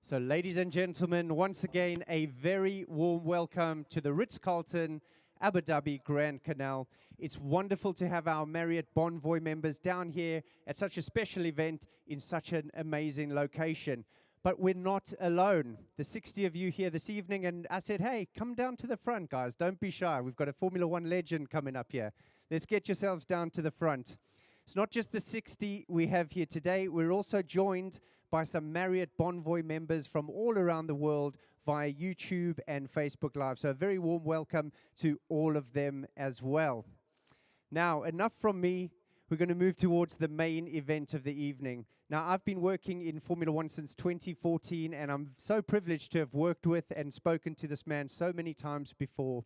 So, ladies and gentlemen, once again, a very warm welcome to the Ritz-Carlton Abu Dhabi Grand Canal. It's wonderful to have our Marriott Bonvoy members down here at such a special event in such an amazing location. But we're not alone. The 60 of you here this evening, and I said, hey, come down to the front, guys. Don't be shy. We've got a Formula One legend coming up here. Let's get yourselves down to the front. It's not just the 60 we have here today. We're also joined by some Marriott Bonvoy members from all around the world via YouTube and Facebook Live. So a very warm welcome to all of them as well. Now, enough from me. We're going to move towards the main event of the evening. Now, I've been working in Formula One since 2014, and I'm so privileged to have worked with and spoken to this man so many times before.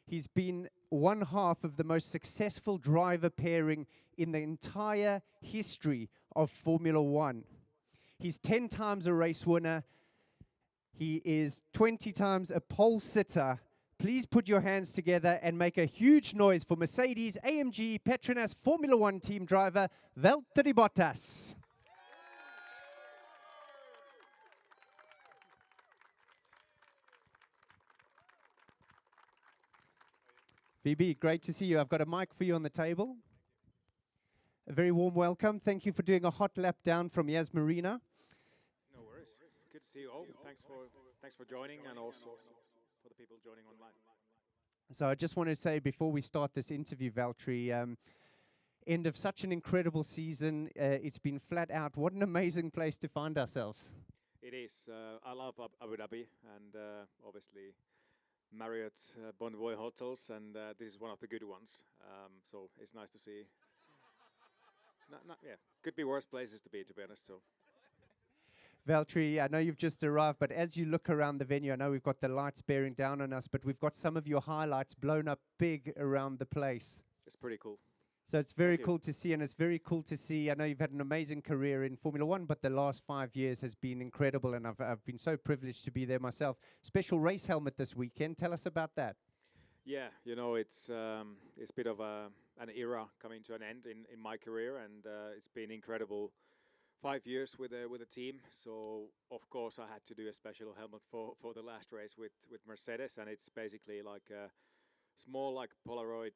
He's been one half of the most successful driver pairing in the entire history of Formula One. He's 10 times a race winner. He is 20 times a pole sitter. Please put your hands together and make a huge noise for Mercedes-AMG Petronas Formula One team driver, Valtteri Bottas. VB, great to see you. I've got a mic for you on the table. A very warm welcome. Thank you for doing a hot lap down from Yas Marina. No worries. Good to see you all. Thanks for joining, and also for the people joining online. So I just want to say before we start this interview, Valtteri, end of such an incredible season. It's been flat out. What an amazing place to find ourselves. It is. I love Abu Dhabi, and obviously Marriott Bonvoy hotels, and this is one of the good ones. So it's nice to see. Yeah, could be worse places to be honest. So. Valtteri, I know you've just arrived, but as you look around the venue, I know we've got the lights bearing down on us, but we've got some of your highlights blown up big around the place. It's pretty cool. So it's very cool to see, and it's very cool to see. I know you've had an amazing career in Formula One, but the last 5 years has been incredible, and I've been so privileged to be there myself. Special race helmet this weekend. Tell us about that. Yeah, you know, it's a bit of an era coming to an end in my career, and it's been incredible 5 years with a team. So of course I had to do a special helmet for the last race with Mercedes, and it's basically like a small like Polaroid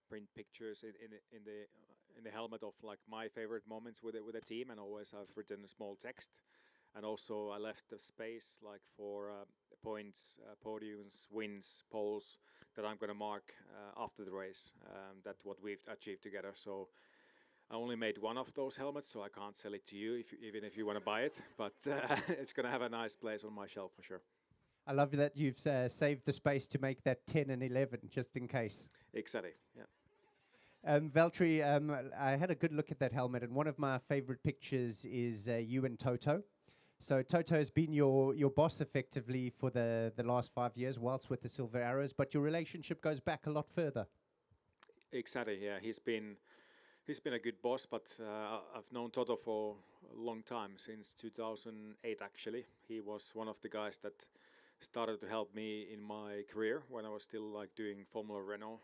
print pictures in the helmet of like my favorite moments with the team, and always I've written a small text. And also I left the space like for points, podiums, wins, poles that I'm going to mark after the race. That's what we've achieved together. So I only made one of those helmets, so I can't sell it to you even if you want to buy it. But it's going to have a nice place on my shelf for sure. I love that you've saved the space to make that 10 and 11 just in case. Exactly, yeah. Valtteri, I had a good look at that helmet, and one of my favorite pictures is you and Toto. So Toto has been your boss effectively for the last 5 years, whilst with the Silver Arrows, but your relationship goes back a lot further. Exactly, yeah. He's been a good boss, but I've known Toto for a long time, since 2008 actually. He was one of the guys that started to help me in my career when I was still like doing Formula Renault,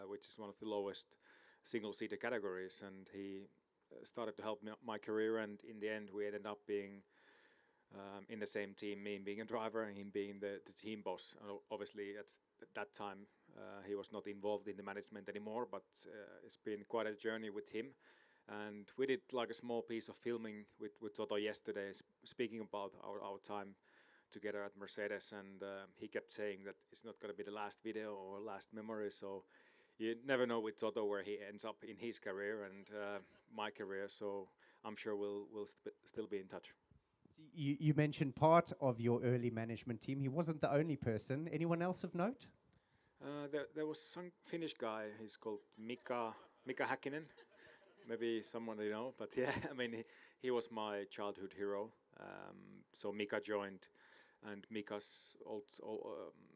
which is one of the lowest single-seater categories, and he started to help me my career, and in the end we ended up being in the same team, me being a driver and him being the team boss. Obviously at that time he was not involved in the management anymore, but it's been quite a journey with him. And we did like a small piece of filming with Toto yesterday, speaking about our time together at Mercedes, and he kept saying that it's not going to be the last video or last memory, so you never know with Toto where he ends up in his career and my career, so I'm sure we'll still be in touch. You mentioned part of your early management team. He wasn't the only person. Anyone else of note? There was some Finnish guy. He's called Mika Häkkinen. Maybe someone you know, but yeah, I mean he was my childhood hero. So Mika joined, and Mika's old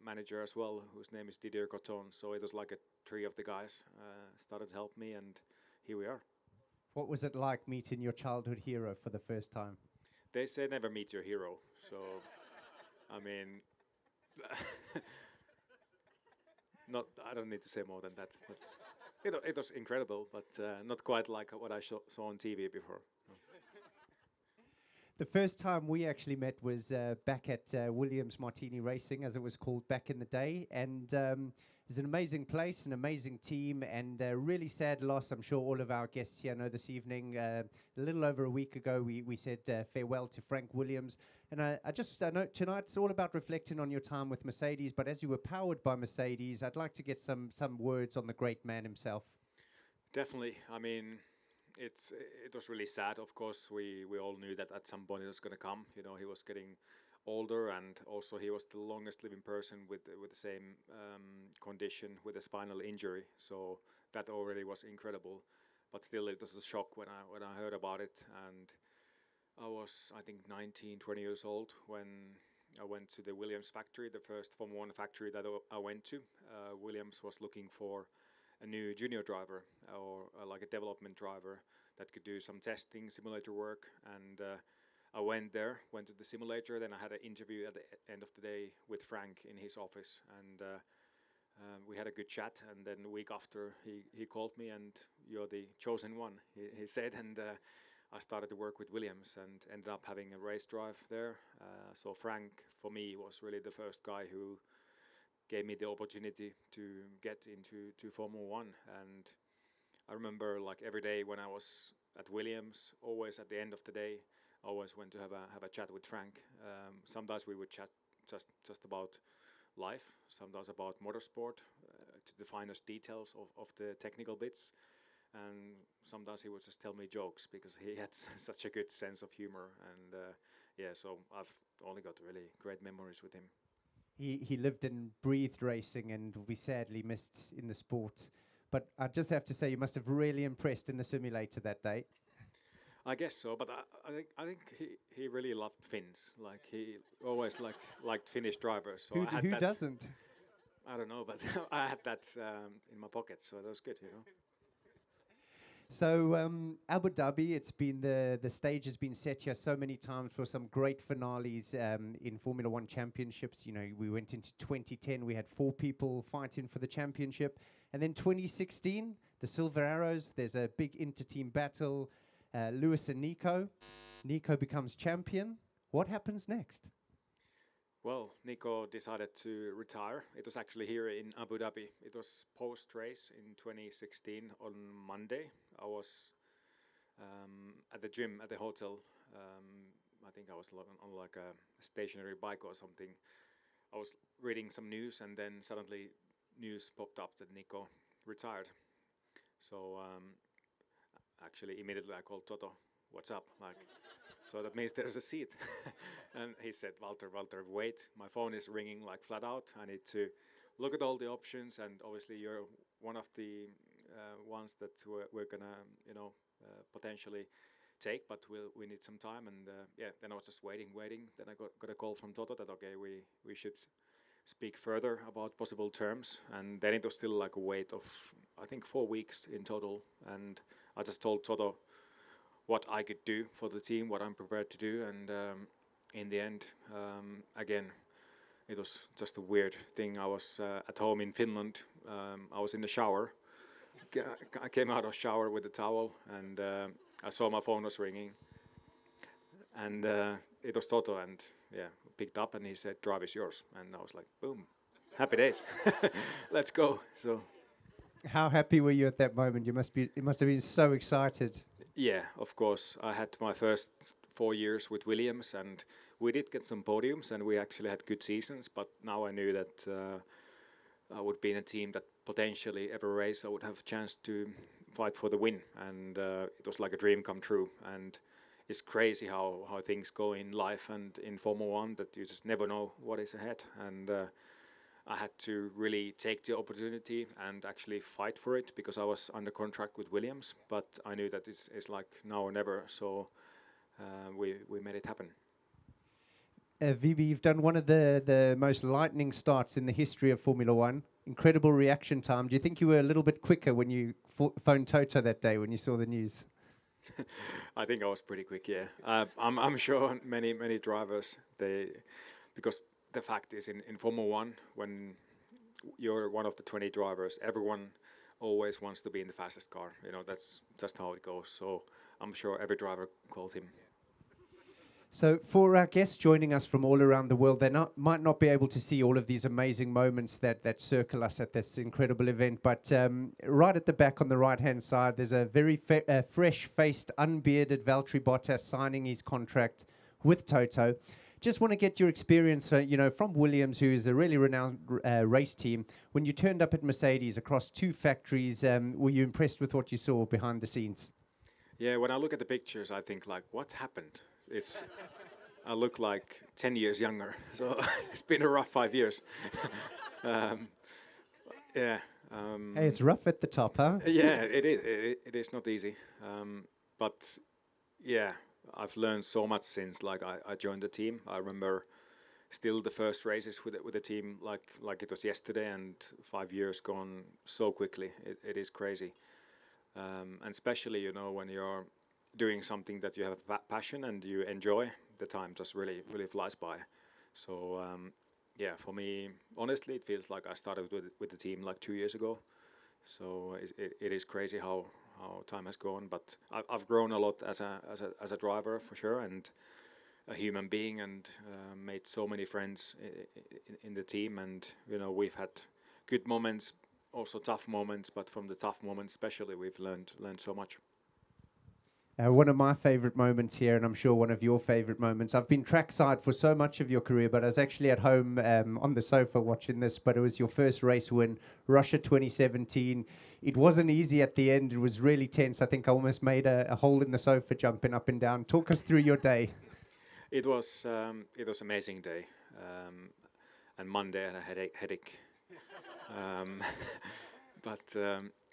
manager as well, whose name is Didier Coton. So it was like a three of the guys started to help me, and here we are. What was it like meeting your childhood hero for the first time? They say never meet your hero, so I mean, I don't need to say more than that. But it was incredible, but not quite like what I saw on TV before. The first time we actually met was back at Williams Martini Racing, as it was called back in the day. And it's an amazing place, an amazing team, and a really sad loss. I'm sure all of our guests here know this evening. A little over a week ago, we said farewell to Frank Williams. And I know tonight it's all about reflecting on your time with Mercedes, but as you were powered by Mercedes, I'd like to get some words on the great man himself. Definitely. I mean, it was really sad. Of course, we all knew that at some point it was going to come. You know, he was getting older, and also he was the longest living person with the same condition, with a spinal injury. So that already was incredible. But still, it was a shock when I heard about it. And I was, I think, 19, 20 years old when I went to the Williams factory, the first Formula One factory that I went to. Williams was looking for a new junior driver, or like a development driver that could do some testing, simulator work. And I went to the simulator. Then I had an interview at the end of the day with Frank in his office, and we had a good chat. And then the week after, he called me, and you're the chosen one, he said. And I started to work with Williams and ended up having a race drive there. So Frank, for me, was really the first guy who gave me the opportunity to get into Formula One. And I remember, like, every day when I was at Williams, always at the end of the day, I always went to have a chat with Frank. Sometimes we would chat just about life, sometimes about motorsport, to the finest details of the technical bits. And sometimes he would just tell me jokes because he had such a good sense of humor. And so I've only got really great memories with him. He lived and breathed racing, and we sadly missed in the sport. But I just have to say, you must have really impressed in the simulator that day. I guess so, but I think he really loved Finns. Like, he always liked Finnish drivers. So who doesn't? I don't know, but I had that in my pocket, so that was good, you know. So Abu Dhabi, it's been the stage has been set here so many times for some great finales in Formula One championships. You know, we went into 2010, we had 4 people fighting for the championship, and then 2016, the Silver Arrows. There's a big inter-team battle. Lewis and Nico. Nico becomes champion. What happens next? Well, Nico decided to retire. It was actually here in Abu Dhabi. It was post-race in 2016 on Monday. I was at the gym at the hotel. I think I was on like a stationary bike or something. I was reading some news, and then suddenly news popped up that Nico retired. So actually immediately I called Toto. What's up? Like, so that means there's a seat. And he said, Walter, wait, my phone is ringing like flat out. I need to look at all the options, and obviously you're one of the ones that we're gonna, potentially take, but we need some time. And then I was just waiting. Then I got a call from Toto that, okay, we should speak further about possible terms. And then it was still like a wait of, I think, 4 weeks in total. And I just told Toto what I could do for the team, what I'm prepared to do. And in the end, again, it was just a weird thing. I was at home in Finland. I was in the shower. I came out of shower with a towel, and I saw my phone was ringing. And it was Toto, and picked up, and he said, "Drive is yours." And I was like, boom, happy days. Let's go. So, how happy were you at that moment? You must have been so excited. Yeah, of course. I had my first 4 years with Williams, and we did get some podiums, and we actually had good seasons. But now I knew that I would be in a team that potentially every race I would have a chance to fight for the win. And it was like a dream come true. And it's crazy how things go in life and in Formula One, that you just never know what is ahead. And I had to really take the opportunity and actually fight for it, because I was under contract with Williams. But I knew that it's like now or never. So we made it happen. Vivi, you've done one of the most lightning starts in the history of Formula One. Incredible reaction time. Do you think you were a little bit quicker when you phoned Toto that day when you saw the news? I think I was pretty quick, yeah. I'm sure many drivers, because the fact is in Formula One, when you're one of the 20 drivers, everyone always wants to be in the fastest car. You know, that's just how it goes. So I'm sure every driver called him. So for our guests joining us from all around the world, might not be able to see all of these amazing moments that circle us at this incredible event, but right at the back on the right-hand side, there's a very fresh-faced, unbearded Valtteri Bottas signing his contract with Toto. Just want to get your experience, from Williams, who is a really renowned race team. When you turned up at Mercedes across two factories, were you impressed with what you saw behind the scenes? Yeah, when I look at the pictures, I think like, what happened? I look like 10 years younger, so it's been a rough 5 years. um, yeah. Hey, it's rough at the top, huh? Yeah, it is. It is not easy. But yeah, I've learned so much since I joined the team. I remember still the first races with the team like it was yesterday, and 5 years gone so quickly. It is crazy. And especially, when you're doing something that you have a passion and you enjoy, the time just really, really flies by. So, yeah, for me, honestly, it feels like I started with the team like 2 years ago. So it is crazy how time has gone. But I've grown a lot as a driver for sure, and a human being, and made so many friends in the team. And we've had good moments, also tough moments, but from the tough moments especially, we've learned so much. One of my favorite moments here, and I'm sure one of your favorite moments. I've been trackside for so much of your career, but I was actually at home on the sofa watching this. But it was your first race win, Russia 2017. It wasn't easy at the end. It was really tense. I think I almost made a hole in the sofa jumping up and down. Talk us through your day. It was amazing day, and Monday I had a headache. um, but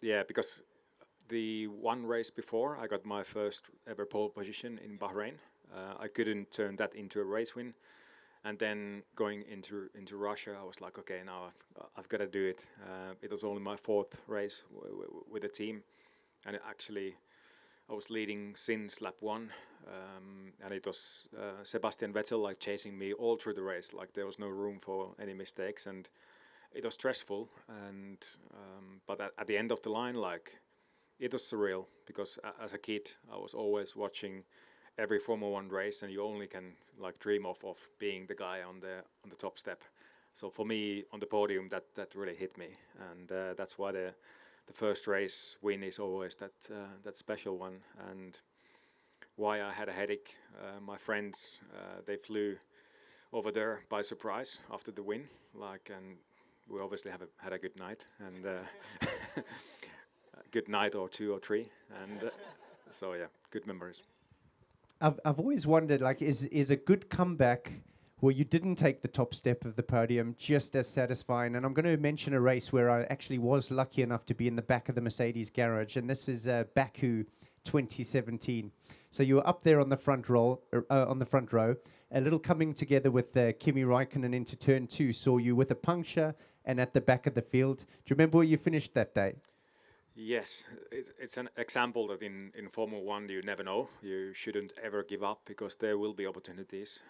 yeah, because the one race before, I got my first ever pole position in Bahrain. I couldn't turn that into a race win, and then going into Russia, I was like, okay, now I've got to do it. It was only my fourth race with the team, and actually, I was leading since lap one, and it was Sebastian Vettel chasing me all through the race. Like there was no room for any mistakes, and it was stressful. And but at the end of the line, it was surreal, because as a kid I was always watching every Formula One race, and you only can dream of being the guy on the top step. So for me on the podium, that really hit me, and that's why the first race win is always that special one. And why I had a headache, my friends, they flew over there by surprise after the win, and we obviously had a good night, and good night or two or three, and so yeah, good memories. I've always wondered, is a good comeback where you didn't take the top step of the podium just as satisfying? And I'm going to mention a race where I actually was lucky enough to be in the back of the Mercedes garage, and this is Baku 2017. So you were up there on the front row, a little coming together with Kimi Raikkonen into turn two, saw you with a puncture and at the back of the field. Do you remember where you finished that day? Yes, it's an example that in Formula One you never know. You shouldn't ever give up, because there will be opportunities.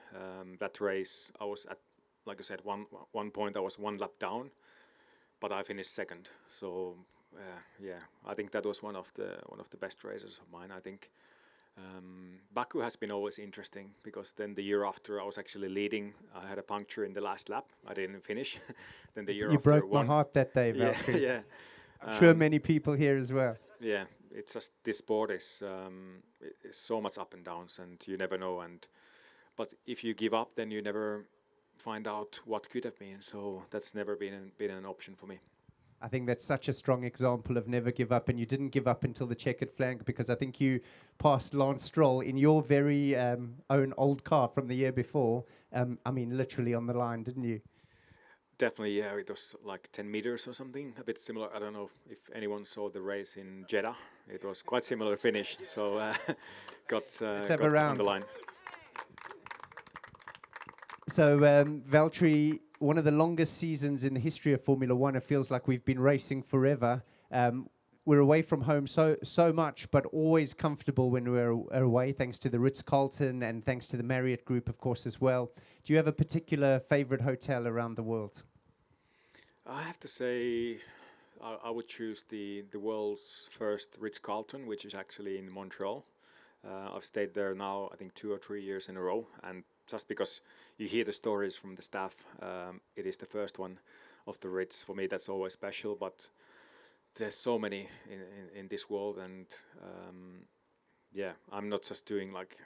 That race, I was at, like I said, one point I was one lap down, but I finished second. So yeah, I think that was one of the best races of mine. I think Baku has been always interesting, because then the year after I was actually leading. I had a puncture in the last lap. I didn't finish. Then the year you after broke my heart that day, Valtteri. Yeah. I'm sure many people here as well. Yeah, it's just this sport is so much up and downs, and you never know. But if you give up, then you never find out what could have been. So that's never been an option for me. I think that's such a strong example of never give up, and you didn't give up until the checkered flag, because I think you passed Lance Stroll in your very own old car from the year before. I mean, literally on the line, didn't you? Definitely, yeah. It was like 10 meters or something, a bit similar. I don't know if anyone saw the race in Jeddah. It was quite similar finish, so got on the line. So, Valtteri, one of the longest seasons in the history of Formula One. It feels like we've been racing forever. We're away from home so much, but always comfortable when we're away, thanks to the Ritz-Carlton and thanks to the Marriott group, of course, as well. Do you have a particular favorite hotel around the world? I have to say, I would choose the world's first Ritz-Carlton, which is actually in Montreal. I've stayed there now, I think 2 or 3 years in a row, and just because you hear the stories from the staff, it is the first one of the Ritz. For me, that's always special. But there's so many in this world, and yeah, I'm not just doing like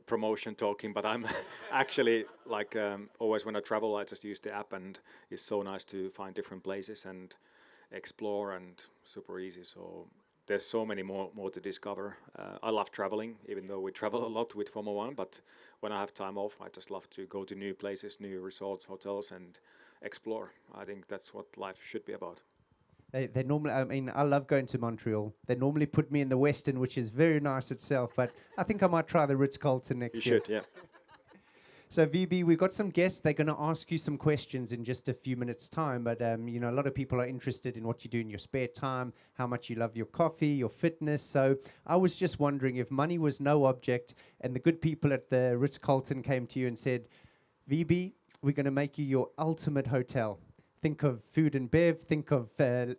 promotion talking, but I'm actually like always when I travel, I just use the app, and it's so nice to find different places and explore, and super easy. So there's so many more to discover. I love traveling, even though we travel a lot with Formula One. But when I have time off, I just love to go to new places, new resorts, hotels, and explore. I think that's what life should be about. They normally, I mean, I love going to Montreal. They normally put me in the Western, which is very nice itself, but I think I might try the Ritz-Carlton next You year. should, yeah. So VB, we've got some guests. They're going to ask you some questions in just a few minutes' time. But you know, a lot of people are interested in what you do in your spare time, how much you love your coffee, your fitness. So I was just wondering if money was no object, and the good people at the Ritz-Carlton came to you and said, VB, we're going to make you your ultimate hotel. Think of food and bev. Think of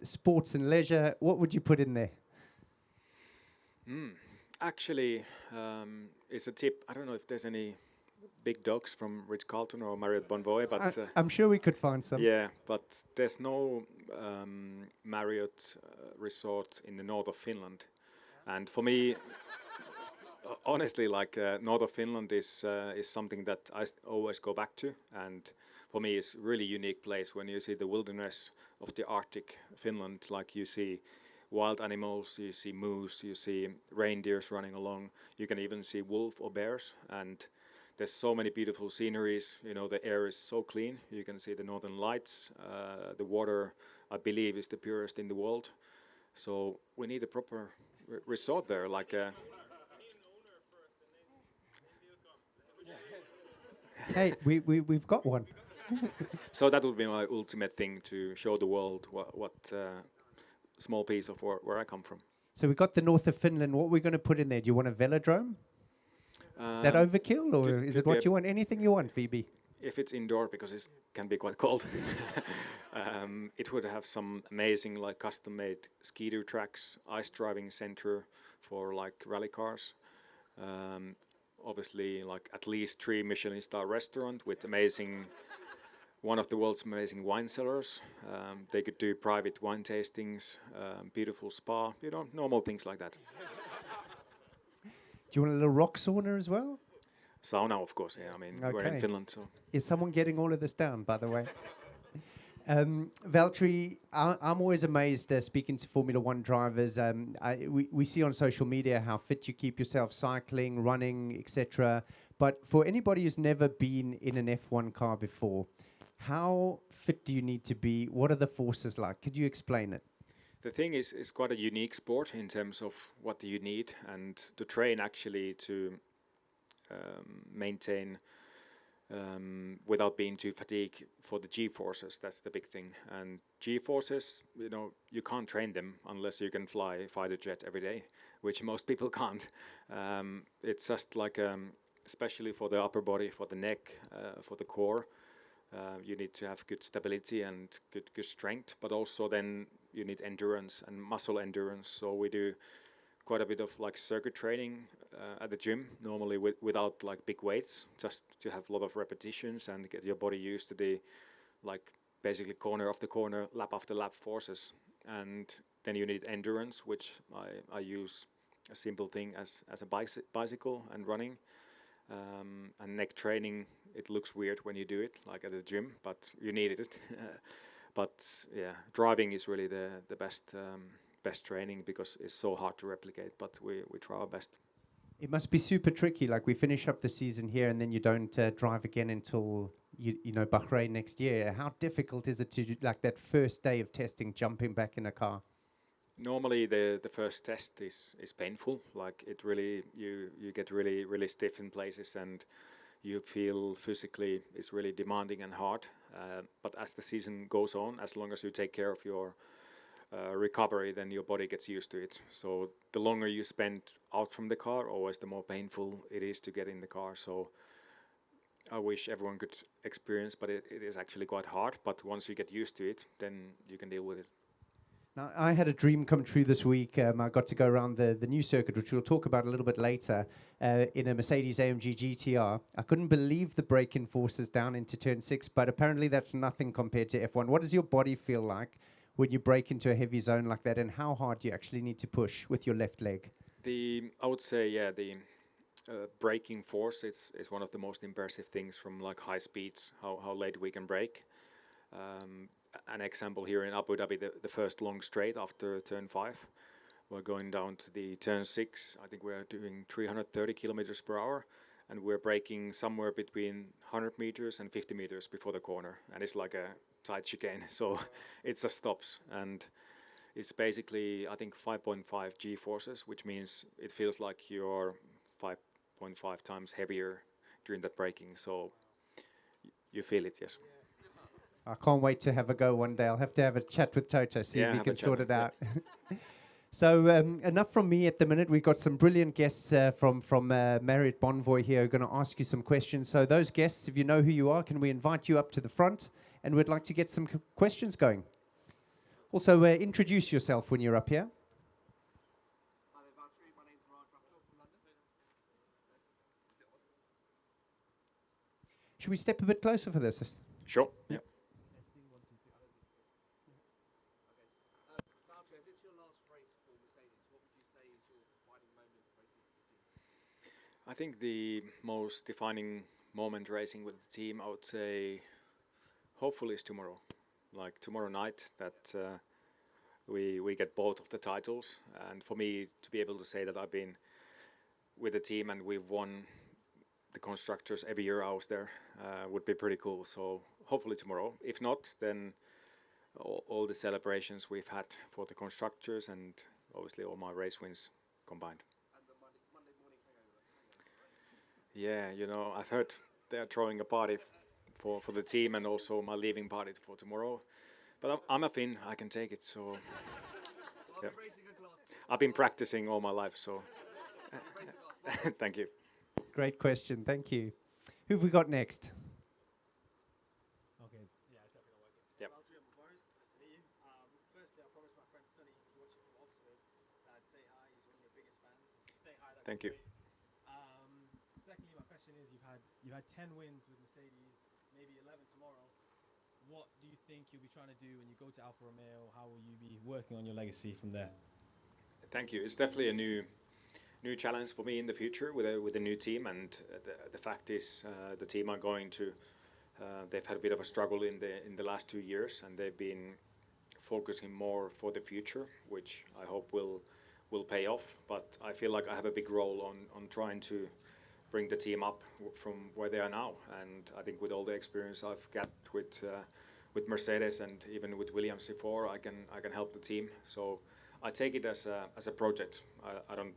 sports and leisure. What would you put in there? Actually, it's a tip. I don't know if there's any big dogs from Ritz-Carlton or Marriott Bonvoy, but I'm sure we could find some. yeah, but there's no Marriott resort in the north of Finland, and for me, honestly, like north of Finland is something that always go back to, and for me, it's really unique place when you see the wilderness of the Arctic Finland, like you see wild animals, you see moose, you see reindeers running along, you can even see wolf or bears, and there's so many beautiful sceneries. You know, the air is so clean. You can see the northern lights. The water, I believe, is the purest in the world. So we need a proper resort there, like a. Hey, we've got one. So that would be my ultimate thing, to show the world what small piece of where I come from. So we got the north of Finland. What we're going to put in there? Do you want a velodrome? Is that overkill, or is it what you want? Anything you want, Phoebe? If it's indoor, because it can be quite cold, it would have some amazing, like custom-made ski-doo tracks, ice driving center for like rally cars. Obviously, like at least 3 Michelin star restaurant with amazing, one of the world's amazing wine cellars. They could do private wine tastings, beautiful spa, you know, normal things like that. Do you want a little rock sauna as well? Sauna, of course. Yeah, I mean, we're in Finland, so. Is someone getting all of this down, by the way? Valtteri, I'm always amazed speaking to Formula One drivers. We see on social media how fit you keep yourself, cycling, running, etc. But for anybody who's never been in an F1 car before, how fit do you need to be? What are the forces like? Could you explain it? The thing is quite a unique sport in terms of what you need, and to train actually to maintain without being too fatigued for the G-forces. That's the big thing. And G-forces, you know, you can't train them unless you can fly a fighter jet every day, which most people can't. It's just like, especially for the upper body, for the neck, for the core, you need to have good stability and good strength, but also then you need endurance and muscle endurance. So we do quite a bit of like circuit training at the gym, normally without like big weights, just to have a lot of repetitions and get your body used to the like basically corner after corner, lap after lap forces. And then you need endurance, which I use a simple thing as a bicycle and running. And neck training, it looks weird when you do it like at the gym, but you need it. But yeah, driving is really the best training, because it's so hard to replicate, but we try our best. It must be super tricky. Like we finish up the season here, and then you don't drive again until you know Bahrain next year. How difficult is it to do like that first day of testing, jumping back in a car? Normally the first test is painful. Like it really, you get really stiff in places, and you feel physically it's really demanding and hard. But as the season goes on, as long as you take care of your recovery, then your body gets used to it. So the longer you spend out from the car, always the more painful it is to get in the car. So I wish everyone could experience, but it is actually quite hard. But once you get used to it, then you can deal with it. Now, I had a dream come true this week. I got to go around the new circuit, which we'll talk about a little bit later, in a Mercedes-AMG GTR. I couldn't believe the braking forces down into turn 6, but apparently that's nothing compared to F1. What does your body feel like when you brake into a heavy zone like that, and how hard do you actually need to push with your left leg? I would say, yeah, the braking force is one of the most impressive things from like high speeds, how late we can brake. An example here in Abu Dhabi, the first long straight after turn 5, we're going down to the turn 6. I think we're doing 330 kilometers per hour, and we're braking somewhere between 100 meters and 50 meters before the corner, and it's like a tight chicane, so it just stops. And it's basically, I think, 5.5 G forces, which means it feels like you're 5.5 times heavier during that braking, so you feel it, yes. I can't wait to have a go one day. I'll have to have a chat with Toto, see if he can sort it out. So enough from me at the minute. We've got some brilliant guests from Marriott Bonvoy here who are going to ask you some questions. So those guests, if you know who you are, can we invite you up to the front? And we'd like to get some questions going. Also, introduce yourself when you're up here. Hi there, Valtteri. My name's Raj. I'm from London. Should we step a bit closer for this? Sure. Yeah. Valtteri, as it's your last race for Mercedes, what would you say is your defining moment racing for the team? I think the most defining moment racing with the team, I would say, hopefully is tomorrow. Like tomorrow night, that we get both of the titles. And for me to be able to say that I've been with the team and we've won the constructors every year I was there would be pretty cool. So hopefully tomorrow. If not, then all the celebrations we've had for the constructors and obviously all my race wins combined. And the Monday morning hangover, right? Yeah, you know, I've heard they're throwing a party for the team and also my leaving party for tomorrow. But I'm a Finn, I can take it, so... Well, Yeah. I'll be racing a class. I've been practicing all my life, so... Thank you. Great question. Thank you. Who have we got next? Okay, yeah, it's definitely not working. Yep. Valtteri, I'm Boris. Nice to meet you. Firstly, I promised my friend Sonny, who's watching from Oxford, that I'd say hi. He's one of your biggest fans. Say hi. That'd Thank be you. great. Secondly, my question is: you've had 10 wins with Mercedes, maybe 11 tomorrow. What do you think you'll be trying to do when you go to Alfa Romeo? How will you be working on your legacy from there? Thank you. It's definitely a new challenge for me in the future with a new team, and the fact is the team are going to they've had a bit of a struggle in the last 2 years, and they've been focusing more for the future, which I hope will pay off. But I feel like I have a big role on trying to bring the team up from where they are now, and I think with all the experience I've got with Mercedes and even with Williams before, I can help the team. So I take it as a project. I don't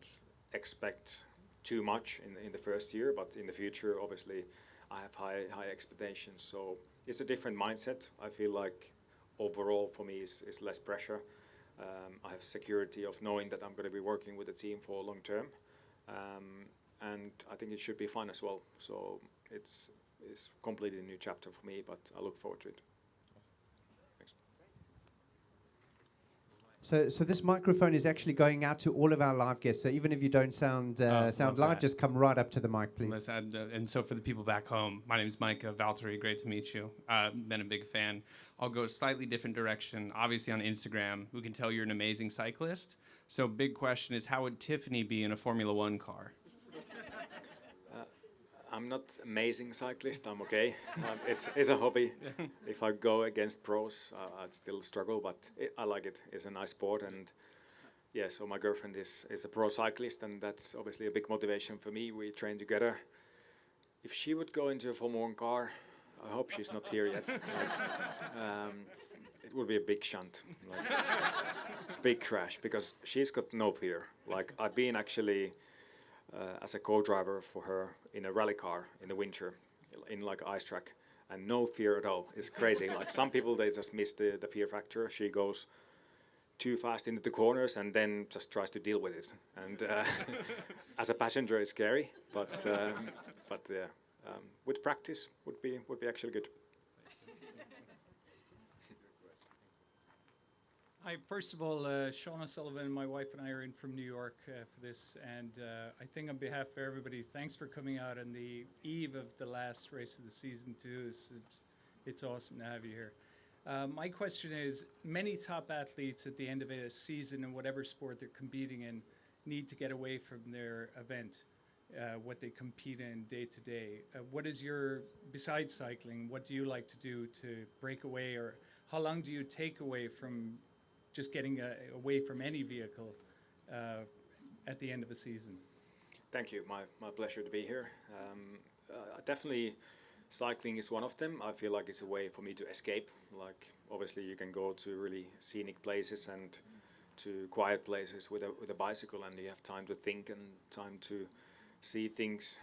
expect too much in the first year, but in the future, obviously, I have high expectations. So it's a different mindset. I feel like overall for me is less pressure. I have security of knowing that I'm going to be working with the team for long term, and I think it should be fun as well. So it's completely a new chapter for me, but I look forward to it. So this microphone is actually going out to all of our live guests. So even if you don't sound live, that. just come right up to the mic, please. And so for the people back home, my name is Mike Valtteri. Great to meet you. Been a big fan. I'll go a slightly different direction. Obviously on Instagram, we can tell you're an amazing cyclist. So big question is, how would Tiffany be in a Formula One car? I'm not amazing cyclist. I'm okay. It's a hobby. If I go against pros, I'd still struggle, but I like it. It's a nice sport, and yeah. So my girlfriend is a pro cyclist, and that's obviously a big motivation for me. We train together. If she would go into a Formula One car, I hope she's not here yet. It would be a big shunt, big crash, because she's got no fear. Like I've been actually. As a co-driver for her in a rally car in the winter, in like ice track, and no fear at all. It's crazy. Like some people, they just miss the fear factor. She goes too fast into the corners and then just tries to deal with it. And as a passenger, it's scary, but with practice would be actually good. Hi, first of all, Sean O'Sullivan, my wife and I are in from New York for this, and I think on behalf of everybody, thanks for coming out on the eve of the last race of the season too. It's awesome to have you here. My question is, many top athletes at the end of a season in whatever sport they're competing in need to get away from their event, what they compete in day to day. What is your, besides cycling, what do you like to do to break away, or how long do you take away from just getting away from any vehicle at the end of a season? Thank you. My pleasure to be here. Definitely, cycling is one of them. I feel like it's a way for me to escape. Like, obviously, you can go to really scenic places and to quiet places with a bicycle, and you have time to think and time to see things.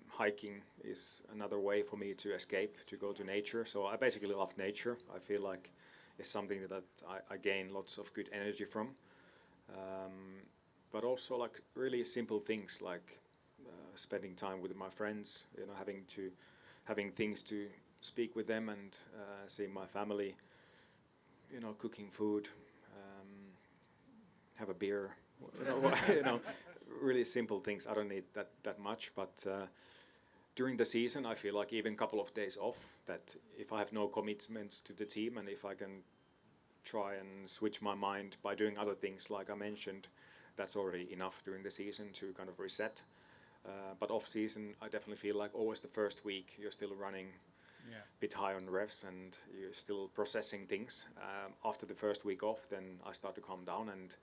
Hiking is another way for me to escape, to go to nature. So I basically love nature. I feel like it's something that I gain lots of good energy from. But also like really simple things like spending time with my friends, you know, having things to speak with them, and seeing my family, you know, cooking food, have a beer, you know, you know, really simple things. I don't need that much, but during the season, I feel like even a couple of days off, that if I have no commitments to the team, and if I can try and switch my mind by doing other things, like I mentioned, that's already enough during the season to kind of reset. But off season, I definitely feel like always the first week you're still running a bit high on revs, and you're still processing things. After the first week off, then I start to calm down, and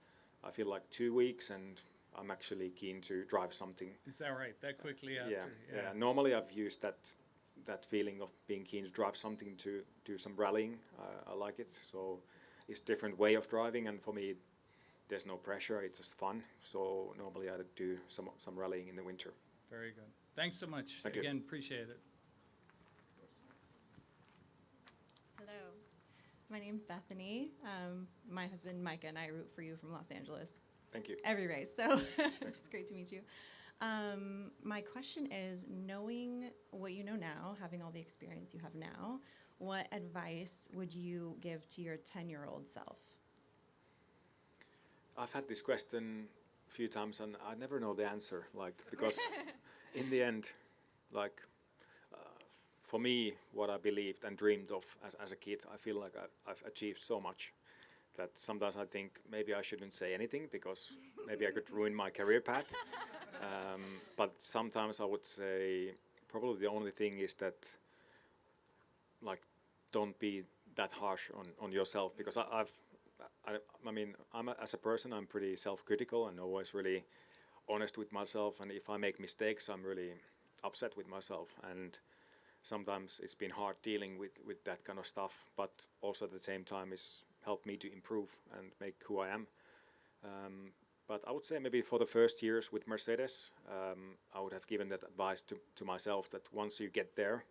I feel like 2 weeks, and I'm actually keen to drive something. Is that right? That quickly after? Yeah. Normally I've used that feeling of being keen to drive something to do some rallying. I like it. So it's different way of driving, and for me, there's no pressure. It's just fun. So normally I do some rallying in the winter. Very good. Thanks so much. Thank you. Again, appreciate it. Hello, my name's Bethany. My husband Micah and I root for you from Los Angeles Thank you. every race, so it's great to meet you. My question is, knowing what you know now, having all the experience you have now, what advice would you give to your 10-year-old self? I've had this question a few times, and I never know the answer. Like, because in the end, like for me, what I believed and dreamed of as a kid, I feel like I've achieved so much that sometimes I think maybe I shouldn't say anything, because maybe I could ruin my career path. But sometimes I would say probably the only thing is that, like, don't be that harsh on yourself, because I mean, as a person, I'm pretty self-critical and always really honest with myself. And if I make mistakes, I'm really upset with myself. And sometimes it's been hard dealing with that kind of stuff, but also at the same time it's helped me to improve and make who I am. But I would say maybe for the first years with Mercedes, I would have given that advice to myself, that once you get there,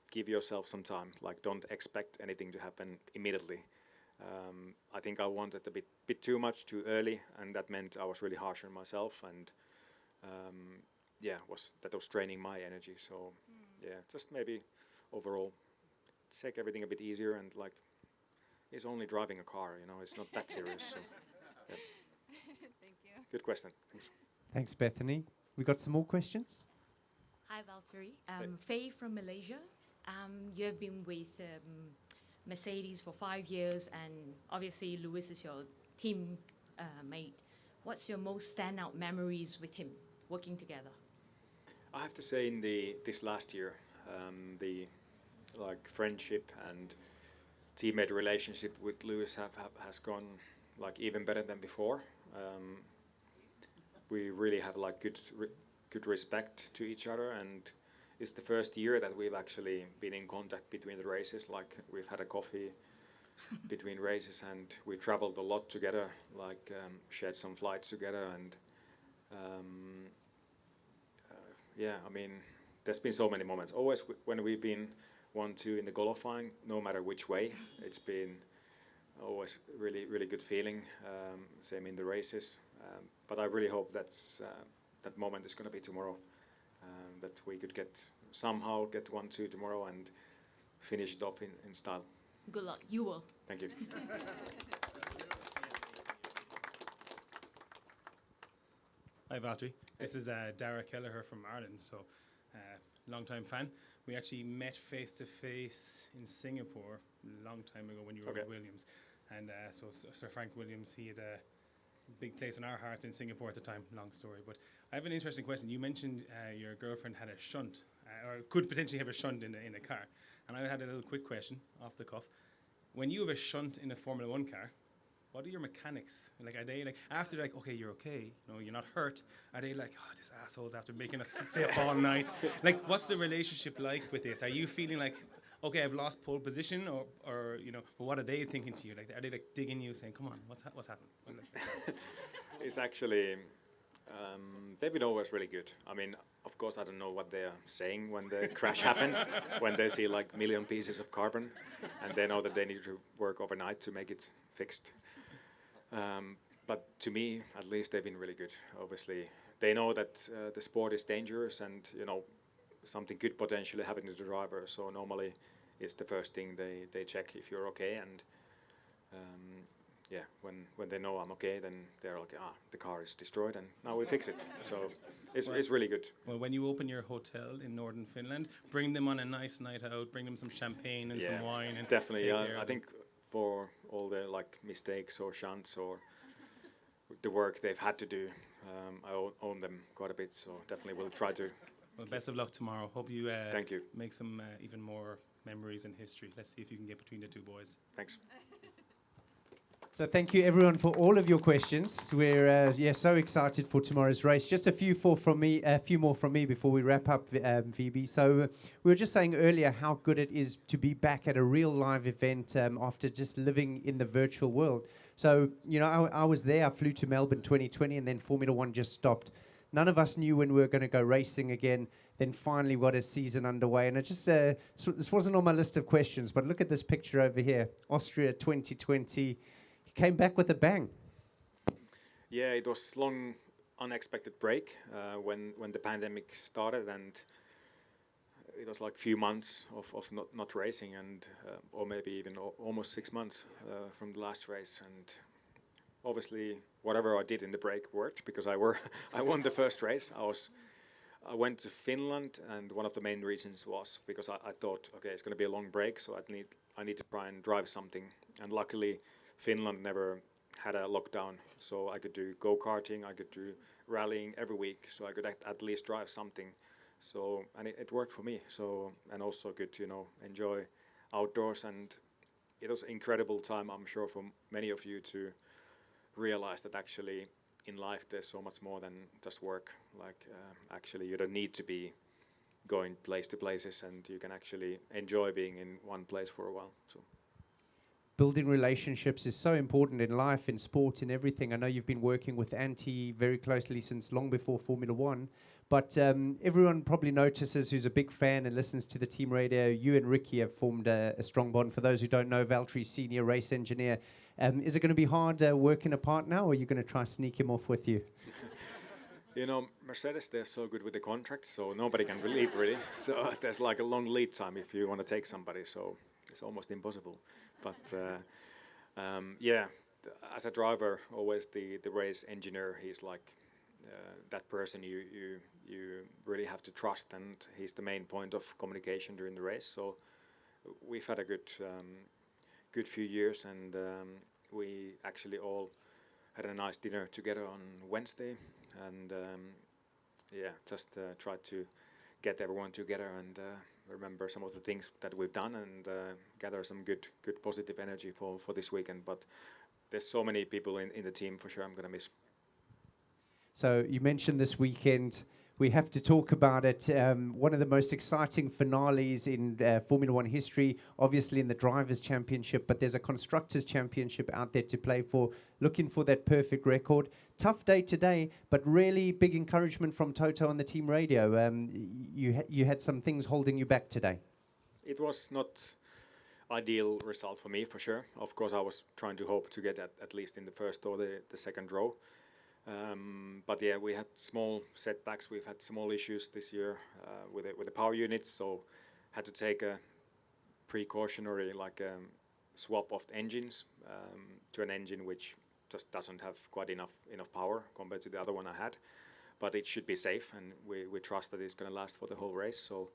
give yourself some time. Like, don't expect anything to happen immediately. I think I wanted a bit too much too early, and that meant I was really harsh on myself, and that was draining my energy. So just maybe overall take everything a bit easier, and like, it's only driving a car, you know, it's not that serious. So, yeah. Thank you. Good question. Thanks. Thanks, Bethany. We got some more questions? Hi, Valtteri. Faye from Malaysia. You have been with Mercedes for 5 years, and obviously Lewis is your team mate. What's your most standout memories with him working together? I have to say, in this last year, the like friendship and teammate relationship with Lewis has gone like even better than before. We really have like good respect to each other, and it's the first year that we've actually been in contact between the races. Like, we've had a coffee between races, and we traveled a lot together, like shared some flights together, and I mean, there's been so many moments. Always when we've been 1-2 in the qualifying, no matter which way, it's been always really good feeling. Same in the races, but I really hope that moment is going to be tomorrow. That we could somehow get 1-2 tomorrow and finish it off in style. Good luck. You will. Thank you. Hi Valtteri, this is Dara Kelleher from Ireland, so long-time fan. We actually met face-to-face in Singapore a long time ago when you were with Williams. And so Sir Frank Williams, he had a big place in our heart in Singapore at the time, long story. But I have an interesting question. You mentioned your girlfriend had a shunt, or could potentially have a shunt in a car. And I had a little quick question off the cuff. When you have a shunt in a Formula One car, what are your mechanics? Like, are they like, after like, okay, you're okay, you know, you're not hurt, are they like, oh, this asshole's after making us stay up all night? Like, what's the relationship like with this? Are you feeling like, okay, I've lost pole position, or you know, but what are they thinking to you? Like, are they like digging you, saying, come on, what's happened? It's actually, they've been always really good. I mean, of course, I don't know what they're saying when the crash happens, when they see like million pieces of carbon, and they know that they need to work overnight to make it fixed. But to me, at least, they've been really good. Obviously, they know that the sport is dangerous, and you know, something could potentially happen to the driver. So normally, it's the first thing they check if you're okay. And yeah, when they know I'm okay, then they're like, the car is destroyed, and now we fix it. So it's really good. Well, when you open your hotel in northern Finland, bring them on a nice night out. Bring them some champagne and some wine. And definitely. Take care of I think for all the like mistakes or shunts or the work they've had to do, I own them quite a bit. So definitely we'll try to. Well, best of luck tomorrow. Hope you Thank you. Make some even more memories in history. Let's see if you can get between the two boys. Thanks. So thank you everyone for all of your questions. We're so excited for tomorrow's race. Just a few more from me before we wrap up, VB. So we were just saying earlier how good it is to be back at a real live event after just living in the virtual world. So you know, I was there. I flew to Melbourne 2020, and then Formula One just stopped. None of us knew when we were going to go racing again. Then finally, what a season underway. And it just so this wasn't on my list of questions, but look at this picture over here, Austria 2020. Came back with a bang. Yeah, it was long, unexpected break when the pandemic started, and it was like few months of not racing, and or maybe even almost 6 months from the last race. And obviously, whatever I did in the break worked because I won the first race. I went to Finland, and one of the main reasons was because I thought, okay, it's going to be a long break, so I need to try and drive something, and luckily Finland never had a lockdown, so I could do go-karting, I could do rallying every week, so I could at least drive something. So, and it worked for me. So, and also good to, you know, enjoy outdoors, and it was an incredible time, I'm sure, for many of you to realize that actually in life there's so much more than just work. Like actually you don't need to be going place to places, and you can actually enjoy being in one place for a while. So. Building relationships is so important in life, in sport, in everything. I know you've been working with Antti very closely since long before Formula One, but everyone probably notices who's a big fan and listens to the team radio. You and Ricky have formed a strong bond. For those who don't know, Valtteri's senior race engineer. Is it going to be hard working apart now, or are you going to try sneak him off with you? You know, Mercedes, they're so good with the contracts, so nobody can leave really. So there's like a long lead time if you want to take somebody, so it's almost impossible. But yeah, as a driver, always the race engineer, he's like that person you really have to trust, and he's the main point of communication during the race. So we've had a good few years, and we actually all had a nice dinner together on Wednesday, and yeah, just tried to get everyone together and remember some of the things that we've done, and gather some good positive energy for this weekend. But there's so many people in the team for sure I'm going to miss. So you mentioned this weekend. We have to talk about it. One of the most exciting finales in Formula One history, obviously in the Drivers' Championship, but there's a Constructors' Championship out there to play for, looking for that perfect record. Tough day today, but really big encouragement from Toto on the team radio. You had some things holding you back today. It was not ideal result for me, for sure. Of course, I was trying to hope to get at least in the first or the second row. But yeah, we had small setbacks. We've had small issues this year with the power units, so had to take a precautionary swap of engines to an engine which just doesn't have quite enough power compared to the other one I had. But it should be safe, and we trust that it's going to last for the whole race. So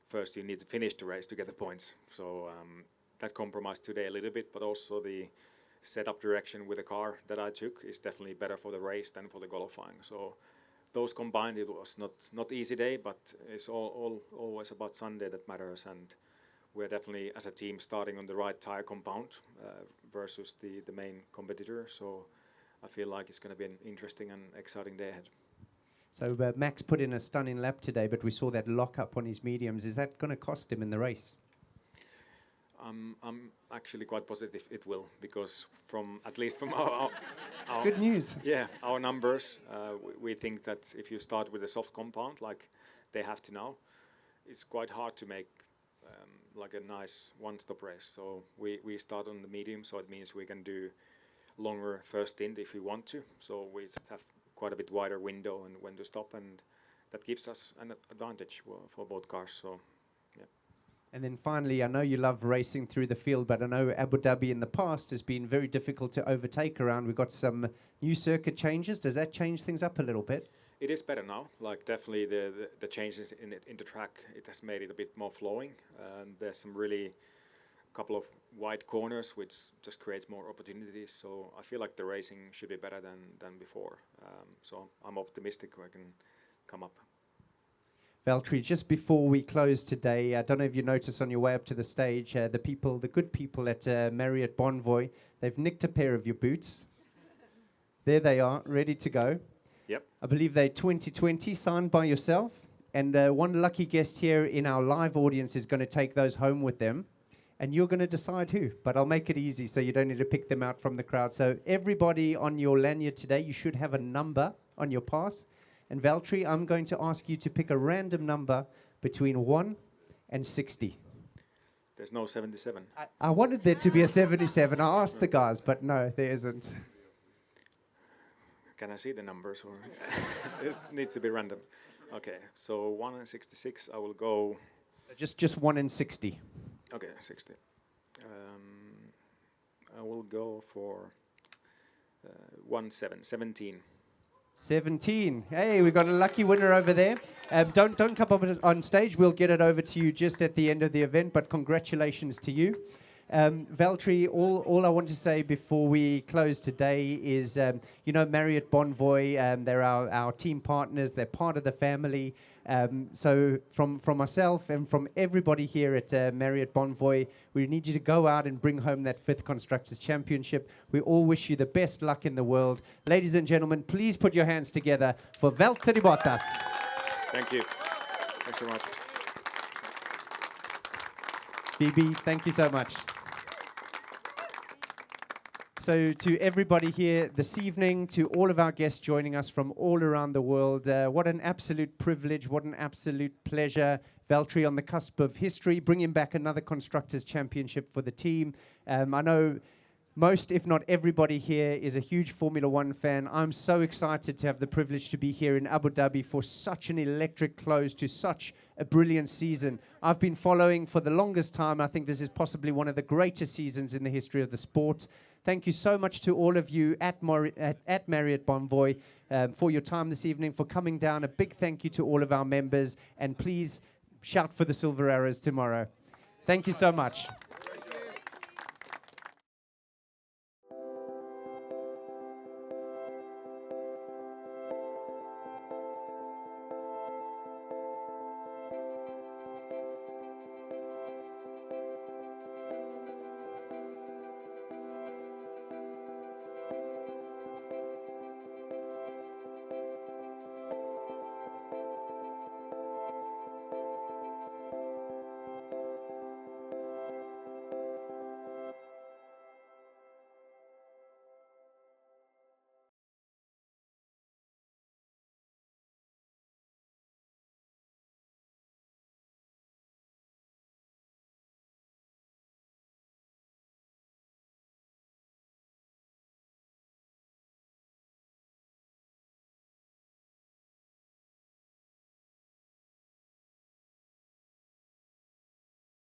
first you need to finish the race to get the points. So that compromised today a little bit, but also the setup direction with the car that I took is definitely better for the race than for the qualifying. So those combined, it was not easy day, but it's always about Sunday that matters, and we're definitely as a team starting on the right tire compound versus the main competitor. So I feel like it's going to be an interesting and exciting day ahead. So Max put in a stunning lap today, but we saw that lock up on his mediums. Is that going to cost him in the race? I'm actually quite positive it will, because at least from our good news. Yeah, our numbers, we think that if you start with a soft compound like they have to now, it's quite hard to make like a nice one-stop race. So we start on the medium, so it means we can do longer first stint if we want to. So we have quite a bit wider window and when to stop, and that gives us an advantage for both cars. So. And then finally, I know you love racing through the field, but I know Abu Dhabi in the past has been very difficult to overtake around. We've got some new circuit changes. Does that change things up a little bit? It is better now. Like definitely the changes in the track, it has made it a bit more flowing. And there's some really couple of wide corners, which just creates more opportunities. So I feel like the racing should be better than before. So I'm optimistic we can come up. Valtteri, just before we close today, I don't know if you noticed on your way up to the stage, the good people at Marriott Bonvoy, they've nicked a pair of your boots. There they are, ready to go. Yep. I believe they're 2020, signed by yourself. And one lucky guest here in our live audience is going to take those home with them. And you're going to decide who. But I'll make it easy so you don't need to pick them out from the crowd. So everybody on your lanyard today, you should have a number on your pass. And Valtteri, I'm going to ask you to pick a random number between 1 and 60. There's no 77. I wanted there to be a 77. I asked the guys, but no, there isn't. Can I see the numbers? Or it needs to be random. Okay, so 1 and 66, I will go... Just 1 and 60. Okay, 60. I will go for 17. 17. Hey, we got a lucky winner over there. Don't come up on stage. We'll get it over to you just at the end of the event, but congratulations to you. Valtteri, all I want to say before we close today is, Marriott Bonvoy, they're our team partners. They're part of the family. So from myself and from everybody here at Marriott Bonvoy, we need you to go out and bring home that 5th Constructors' Championship. We all wish you the best luck in the world. Ladies and gentlemen, please put your hands together for Valtteri Bottas. Thank you. Thanks so much. BB, thank you so much. So to everybody here this evening, to all of our guests joining us from all around the world, what an absolute privilege, what an absolute pleasure. Valtteri on the cusp of history, bringing back another Constructors' Championship for the team. I know most, if not everybody here, is a huge Formula One fan. I'm so excited to have the privilege to be here in Abu Dhabi for such an electric close to such a brilliant season. I've been following for the longest time. I think this is possibly one of the greatest seasons in the history of the sport. Thank you so much to all of you at Marriott Bonvoy for your time this evening, for coming down. A big thank you to all of our members, and please shout for the Silver Arrows tomorrow. Thank you so much.